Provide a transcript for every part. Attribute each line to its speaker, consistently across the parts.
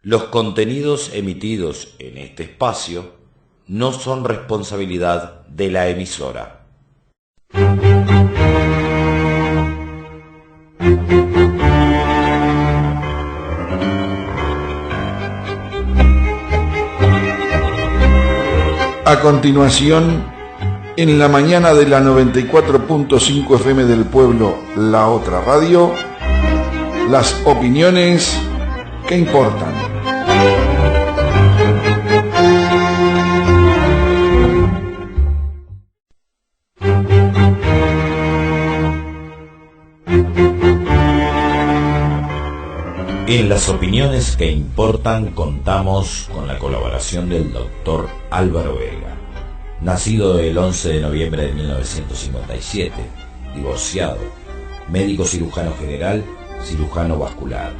Speaker 1: Los contenidos emitidos en este espacio no son responsabilidad de la emisora.
Speaker 2: A continuación, en la mañana de la 94.5 FM del Pueblo, La Otra Radio, las opiniones que importan.
Speaker 1: En las opiniones que importan contamos con la colaboración del doctor Álvaro Vega, nacido el 11 de noviembre de 1957, divorciado, médico cirujano general, cirujano vascular,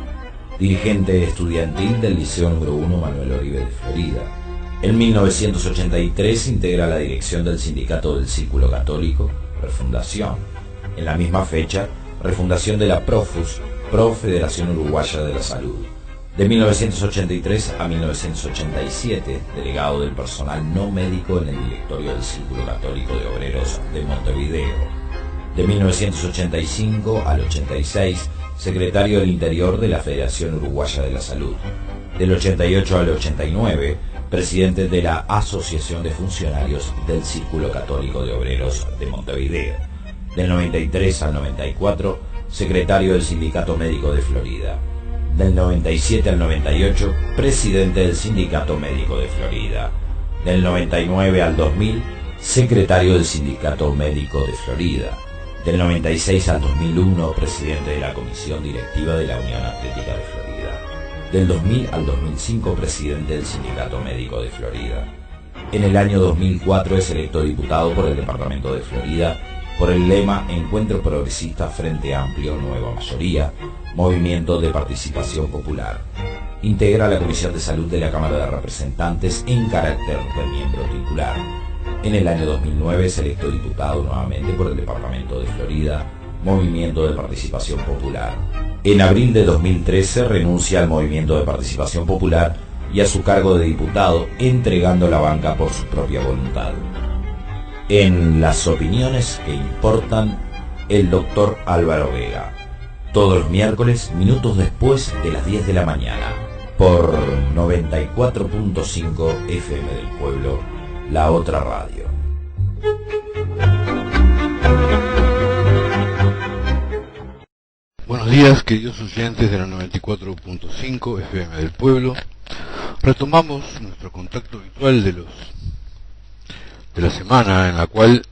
Speaker 1: dirigente estudiantil del Liceo número 1 Manuel Oribe de Florida. En 1983 integra la dirección del Sindicato del Círculo Católico, refundación. En la misma fecha, refundación de la PROFUS, Federación Uruguaya de la Salud. De 1983 a 1987, delegado del personal no médico en el directorio del Círculo Católico de Obreros de Montevideo. De 1985 al 86, secretario del Interior de la Federación Uruguaya de la Salud. Del 88 al 89, presidente de la Asociación de Funcionarios del Círculo Católico de Obreros de Montevideo. Del 93 al 94, secretario del Sindicato Médico de Florida. Del 97 al 98, presidente del Sindicato Médico de Florida. Del 99 al 2000, secretario del Sindicato Médico de Florida. Del 96 al 2001, presidente de la Comisión Directiva de la Unión Atlética de Florida. Del 2000 al 2005, presidente del Sindicato Médico de Florida. En el año 2004 es electo diputado por el Departamento de Florida por el lema Encuentro Progresista Frente Amplio Nueva Mayoría, Movimiento de Participación Popular. Integra la Comisión de Salud de la Cámara de Representantes en carácter de miembro titular. En el año 2009 es electo diputado nuevamente por el Departamento de Florida, Movimiento de Participación Popular. En abril de 2013 renuncia al Movimiento de Participación Popular y a su cargo de diputado, entregando la banca por su propia voluntad. En las opiniones que importan, el doctor Álvaro Vega. Todos los miércoles, minutos después de las 10 de la mañana, por 94.5 FM del Pueblo, La Otra Radio.
Speaker 3: Buenos días, queridos oyentes de la 94.5 FM del Pueblo. Retomamos nuestro contacto habitual de la semana, en la cual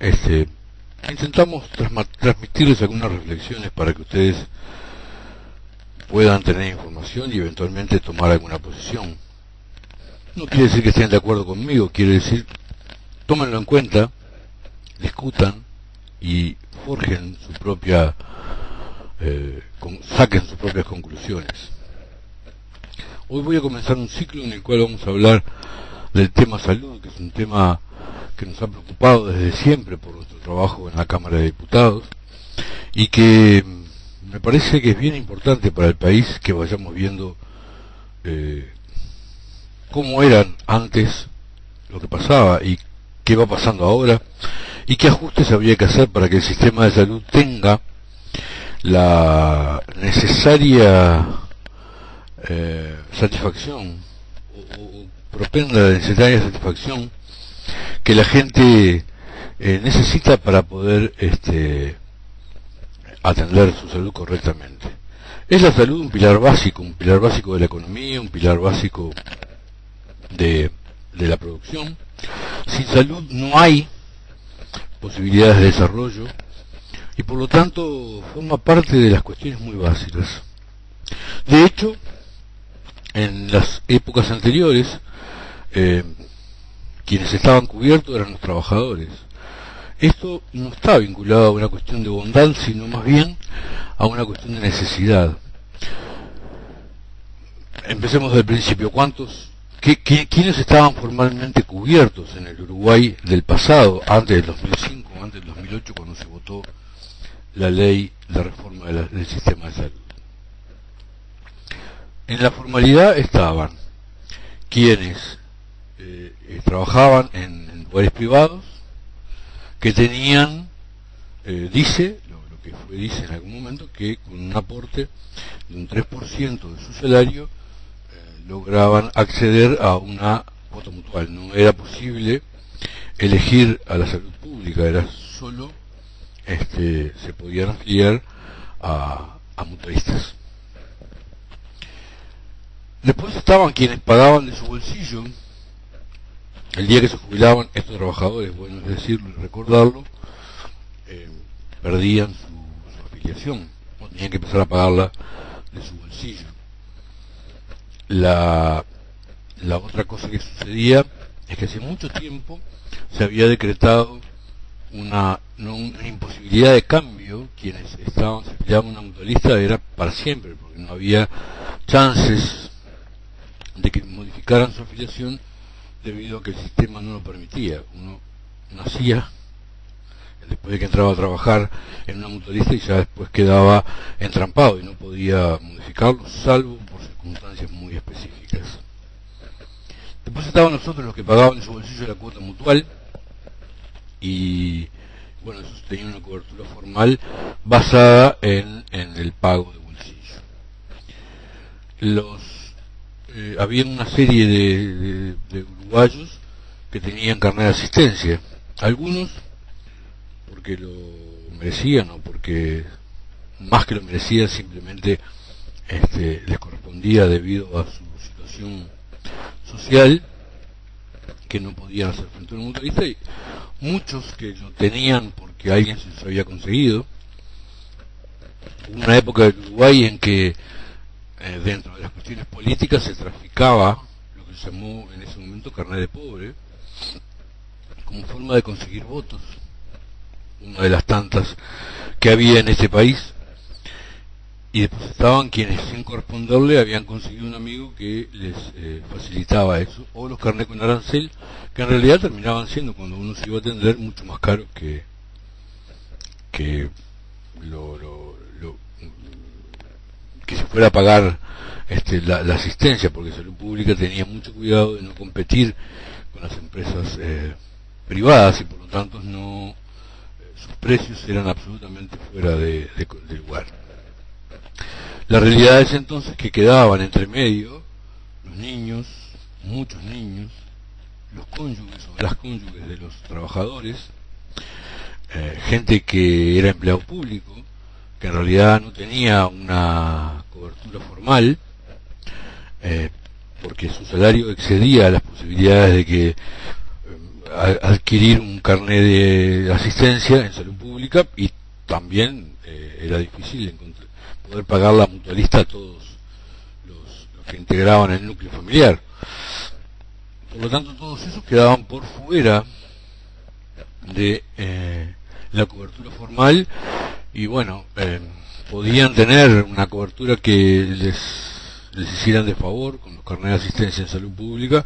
Speaker 3: intentamos transmitirles algunas reflexiones para que ustedes puedan tener información y eventualmente tomar alguna posición. No quiere decir que estén de acuerdo conmigo, quiere decir tómenlo en cuenta, discutan y forjen su propia saquen sus propias conclusiones. Hoy voy a comenzar un ciclo en el cual vamos a hablar del tema salud, que es un tema que nos ha preocupado desde siempre por nuestro trabajo en la Cámara de Diputados y que me parece que es bien importante para el país que vayamos viendo cómo eran antes, lo que pasaba y qué va pasando ahora y qué ajustes habría que hacer para que el sistema de salud tenga la necesaria satisfacción o propenda la necesaria satisfacción que la gente necesita para poder atender su salud correctamente. Es la salud un pilar básico de la economía, un pilar básico de la producción. Sin salud no hay posibilidades de desarrollo y por lo tanto forma parte de las cuestiones muy básicas. De hecho, en las épocas anteriores, quienes estaban cubiertos eran los trabajadores. Esto no está vinculado a una cuestión de bondad, sino más bien a una cuestión de necesidad. Empecemos del principio. ¿Quiénes estaban formalmente cubiertos en el Uruguay del pasado, antes del 2005, antes del 2008, cuando se votó la ley de reforma del sistema de salud? En la formalidad estaban quienes trabajaban en lugares privados, que tenían, dice en algún momento, que con un aporte de un 3% de su salario lograban acceder a una cuota mutual. No era posible elegir a la salud pública, era solo se podían afiliar a mutualistas. Después estaban quienes pagaban de su bolsillo. El día que se jubilaban estos trabajadores, bueno, es decirlo y recordarlo, perdían su afiliación, o tenían que empezar a pagarla de su bolsillo. La otra cosa que sucedía es que hace mucho tiempo se había decretado una imposibilidad de cambio. Quienes se afiliaban a una mutualista era para siempre, porque no había chances de que modificaran su afiliación debido a que el sistema no lo permitía. Uno nacía después de que entraba a trabajar en una mutualista y ya después quedaba entrampado y no podía modificarlo, salvo por circunstancias muy específicas. Después estaban nosotros, los que pagaban en su bolsillo la cuota mutual, y bueno, eso tenía una cobertura formal basada en el pago de bolsillo. Había una serie de uruguayos que tenían carnet de asistencia, algunos porque lo merecían o porque más que lo merecían simplemente les correspondía debido a su situación social, que no podían hacer frente a un mutualista, y muchos que lo tenían porque alguien se los había conseguido. Hubo una época de Uruguay en que dentro de las cuestiones políticas se traficaba lo que se llamó en ese momento carnet de pobre, como forma de conseguir votos, una de las tantas que había en este país. Y después estaban quienes, sin corresponderle, habían conseguido un amigo que les facilitaba eso, o los carnets con arancel, que en realidad terminaban siendo, cuando uno se iba a atender, mucho más caros que que se fuera a pagar la asistencia, porque Salud Pública tenía mucho cuidado de no competir con las empresas privadas, y por lo tanto sus precios eran absolutamente fuera de lugar. La realidad es entonces que quedaban entre medio los niños, muchos niños, los cónyuges o las cónyuges de los trabajadores, gente que era empleado público, que en realidad no tenía una cobertura formal, porque su salario excedía las posibilidades de que adquirir un carnet de asistencia en salud pública, y también era difícil poder pagar la mutualista a todos los que integraban el núcleo familiar. Por lo tanto, todos esos quedaban por fuera de la cobertura formal, y bueno, podían tener una cobertura que les hicieran de favor con los carnets de asistencia en salud pública,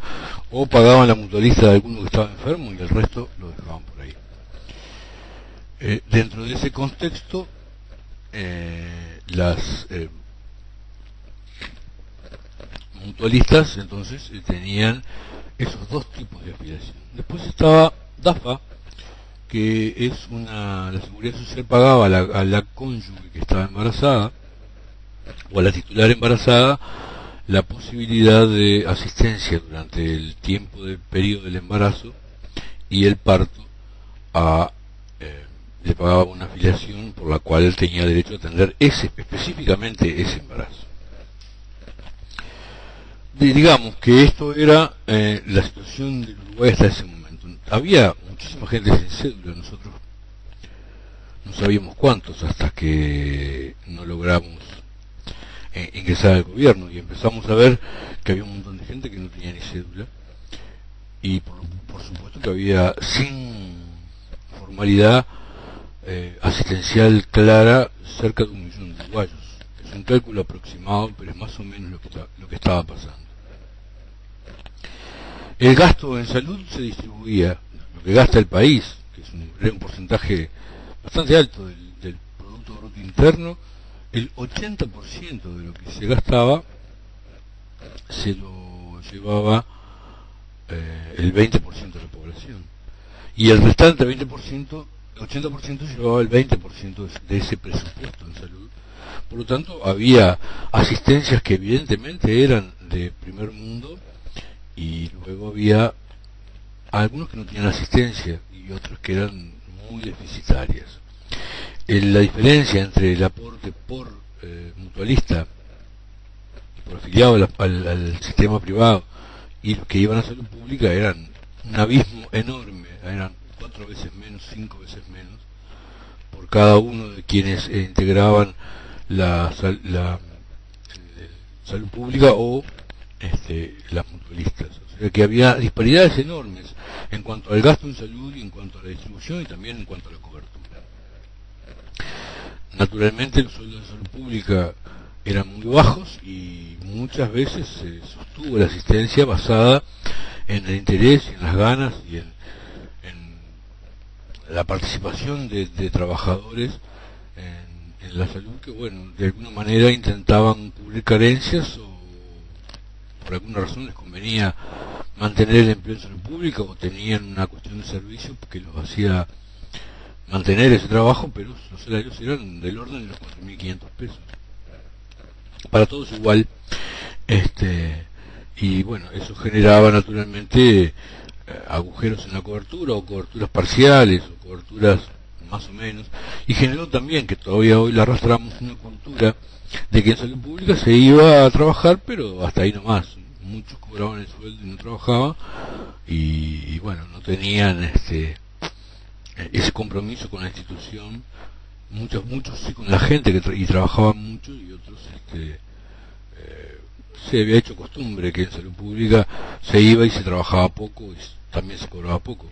Speaker 3: o pagaban la mutualista de alguno que estaba enfermo y el resto lo dejaban por ahí. Dentro de ese contexto, las mutualistas entonces tenían esos dos tipos de afiliación. Después estaba DAFA, que es la Seguridad Social pagaba a la cónyuge que estaba embarazada, o a la titular embarazada, la posibilidad de asistencia durante el tiempo del periodo del embarazo y el parto. Le pagaba una afiliación por la cual él tenía derecho a atender específicamente ese embarazo. Digamos que esto era la situación del Uruguay hasta ese momento. Había muchísima gente sin cédula, nosotros no sabíamos cuántos hasta que no logramos ingresar al gobierno, y empezamos a ver que había un montón de gente que no tenía ni cédula, y por supuesto que había, sin formalidad asistencial clara, cerca de 1 millón de uruguayos. Es un cálculo aproximado, pero es más o menos lo que estaba pasando. El gasto en salud se distribuía, lo que gasta el país, que era un porcentaje bastante alto del Producto Bruto Interno, el 80% de lo que se gastaba se lo llevaba el 20% de la población, y el restante 20%, 80% llevaba el 20% de ese presupuesto en salud. Por lo tanto, había asistencias que evidentemente eran de primer mundo, y luego había algunos que no tenían asistencia y otros que eran muy deficitarias. La diferencia entre el aporte por mutualista, por afiliado al sistema privado, y los que iban a salud pública eran un abismo enorme, eran 4 veces menos, 5 veces menos, por cada uno de quienes integraban la salud pública o las mutualistas. O sea que había disparidades enormes en cuanto al gasto en salud y en cuanto a la distribución y también en cuanto a la cobertura. Naturalmente los sueldos de salud pública eran muy bajos y muchas veces se sostuvo la asistencia basada en el interés y en las ganas y en la participación de trabajadores en la salud, que bueno, de alguna manera intentaban cubrir carencias, o por alguna razón les convenía mantener el empleo en salud pública, o tenían una cuestión de servicio que los hacía mantener ese trabajo, pero los salarios eran del orden de los 4.500 pesos para todos igual. Y bueno, eso generaba naturalmente agujeros en la cobertura, o coberturas parciales, o coberturas más o menos, y generó también, que todavía hoy la arrastramos, una cultura de que en salud pública se iba a trabajar, pero hasta ahí nomás. Muchos cobraban el sueldo y no trabajaban, y bueno, no tenían ese compromiso con la institución. Muchos sí con la gente y trabajaban mucho, y otros se había hecho costumbre que en salud pública se iba y se trabajaba poco y también se cobraba poco.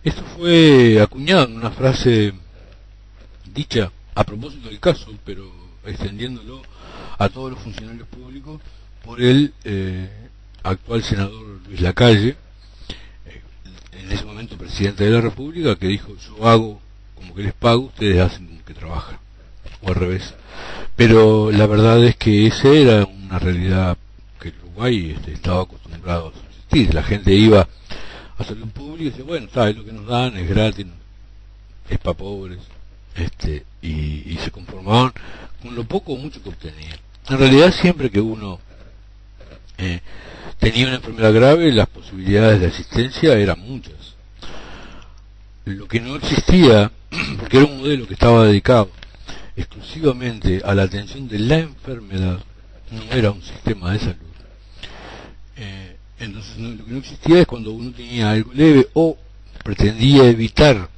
Speaker 3: Esto fue acuñado en una frase dicha a propósito del caso, pero extendiéndolo a todos los funcionarios públicos, por el actual senador Luis Lacalle, en ese momento presidente de la República, que dijo: yo hago como que les pago, ustedes hacen como que trabajan, o al revés. Pero la verdad es que esa era una realidad que el Uruguay estaba acostumbrado a subsistir. La gente iba a salud pública y decía: bueno, está, es lo que nos dan, es gratis, es para pobres, y se conformaban con lo poco o mucho que obtenían. En realidad, siempre que uno tenía una enfermedad grave, las posibilidades de asistencia eran muchas. Lo que no existía, porque era un modelo que estaba dedicado exclusivamente a la atención de la enfermedad, no era un sistema de salud. Entonces lo que no existía es cuando uno tenía algo leve o pretendía evitar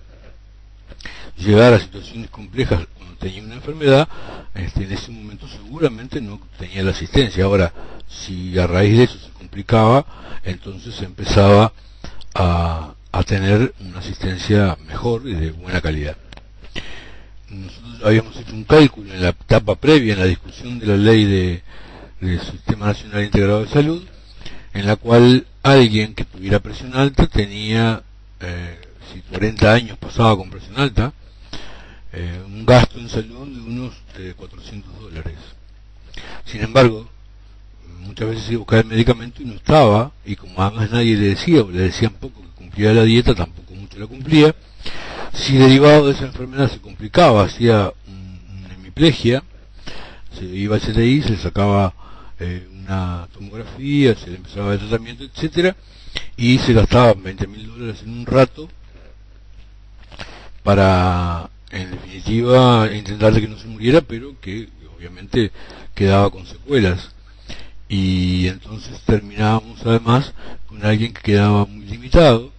Speaker 3: llegar a situaciones complejas cuando tenía una enfermedad. En ese momento seguramente no tenía la asistencia. Ahora, si a raíz de eso se complicaba, entonces se empezaba a tener una asistencia mejor y de buena calidad. Nosotros habíamos hecho un cálculo en la etapa previa, en la discusión de la ley del Sistema Nacional Integrado de Salud, en la cual alguien que tuviera presión alta tenía, si 40 años pasaba con presión alta, un gasto en salud de unos $400. Sin embargo, muchas veces iba a buscar el medicamento y no estaba, y como además nadie le decía, o le decían poco que cumplía la dieta, tampoco mucho la cumplía. Si derivado de esa enfermedad se complicaba, hacía una hemiplegia, se iba al CTI, se le sacaba una tomografía, se le empezaba el tratamiento, etcétera, y se gastaban $20.000 en un rato para, en definitiva, intentar de que no se muriera, pero que obviamente quedaba con secuelas. Y entonces terminábamos además con alguien que quedaba muy limitado,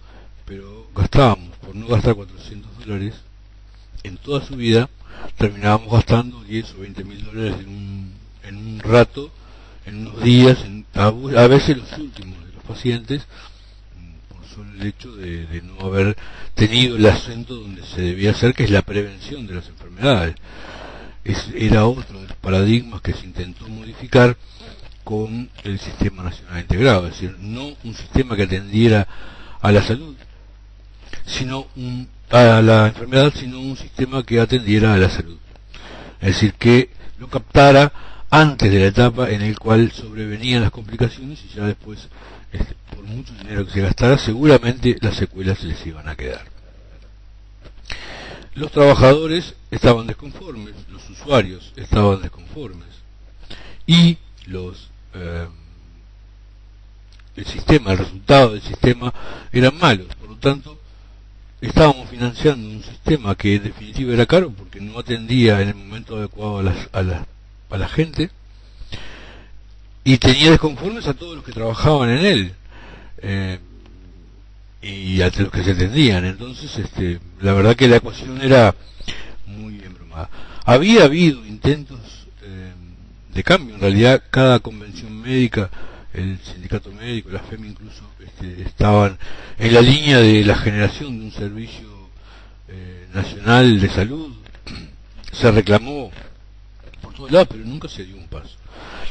Speaker 3: pero gastábamos, por no gastar $400 en toda su vida, terminábamos gastando $10 o $20.000 en un rato, en unos días, a veces los últimos de los pacientes, por solo el hecho de no haber tenido el acento donde se debía hacer, que es la prevención de las enfermedades. Era otro de los paradigmas que se intentó modificar con el Sistema Nacional Integrado, es decir, no un sistema que atendiera a la salud, sino a la enfermedad, sino un sistema que atendiera a la salud. Es decir, que lo captara antes de la etapa en el cual sobrevenían las complicaciones, y ya después, por mucho dinero que se gastara, seguramente las secuelas se les iban a quedar. Los trabajadores estaban desconformes, los usuarios estaban desconformes, y el resultado del sistema eran malos. Por lo tanto, estábamos financiando un sistema que en definitiva era caro porque no atendía en el momento adecuado a la gente, y tenía desconformes a todos los que trabajaban en él, y a los que se atendían. Entonces, la verdad que la ecuación era muy embromada. Había habido intentos de cambio. En realidad, cada convención médica, el sindicato médico, la FEM incluso, estaban en la línea de la generación de un servicio nacional de salud. Se reclamó por todos lados, pero nunca se dio un paso.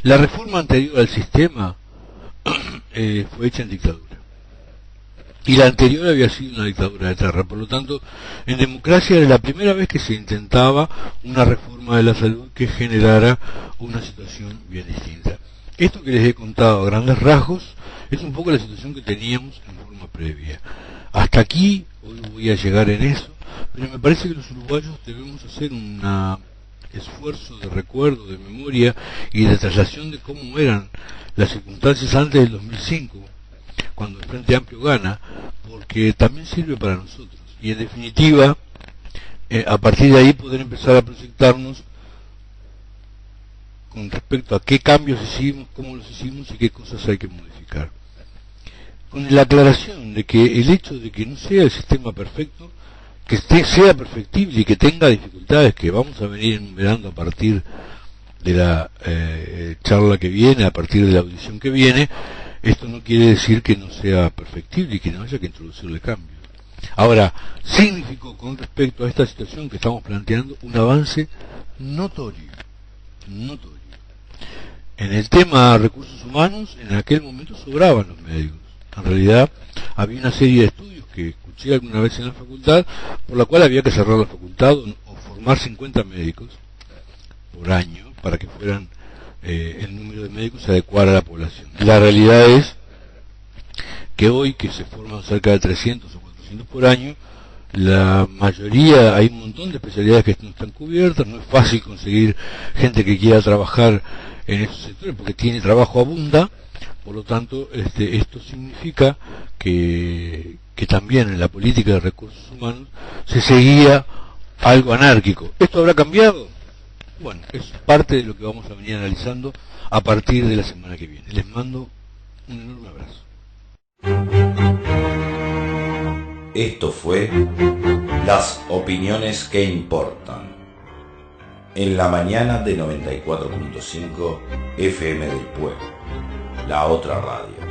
Speaker 3: La reforma anterior al sistema fue hecha en dictadura, y la anterior había sido una dictadura de terra. Por lo tanto, en democracia era la primera vez que se intentaba una reforma de la salud que generara una situación bien distinta. Esto que les he contado a grandes rasgos es un poco la situación que teníamos en forma previa. Hasta aquí, hoy voy a llegar en eso, pero me parece que los uruguayos debemos hacer un esfuerzo de recuerdo, de memoria y de traslación de cómo eran las circunstancias antes del 2005, cuando el Frente Amplio gana, porque también sirve para nosotros. Y en definitiva, a partir de ahí poder empezar a proyectarnos con respecto a qué cambios hicimos, cómo los hicimos y qué cosas hay que modificar. Con la aclaración de que el hecho de que no sea el sistema perfecto, que sea perfectible y que tenga dificultades que vamos a venir enumerando a partir de la charla que viene, a partir de la audición que viene, esto no quiere decir que no sea perfectible y que no haya que introducirle cambios. Ahora, significó con respecto a esta situación que estamos planteando un avance notorio. En el tema recursos humanos, en aquel momento sobraban los médicos. En realidad, había una serie de estudios que escuché alguna vez en la facultad, por la cual había que cerrar la facultad o formar 50 médicos por año para que fueran el número de médicos se adecuara a la población. La realidad es que hoy, que se forman cerca de 300 o 400 por año, la mayoría, hay un montón de especialidades que no están cubiertas, no es fácil conseguir gente que quiera trabajar en esos sectores porque trabajo abunda. Por lo tanto, esto significa que también en la política de recursos humanos se seguía algo anárquico. ¿Esto habrá cambiado? Bueno, es parte de lo que vamos a venir analizando a partir de la semana que viene. Les mando un enorme abrazo.
Speaker 1: Esto fue Las Opiniones que Importan, en la mañana de 94.5 FM del Pueblo, la otra radio.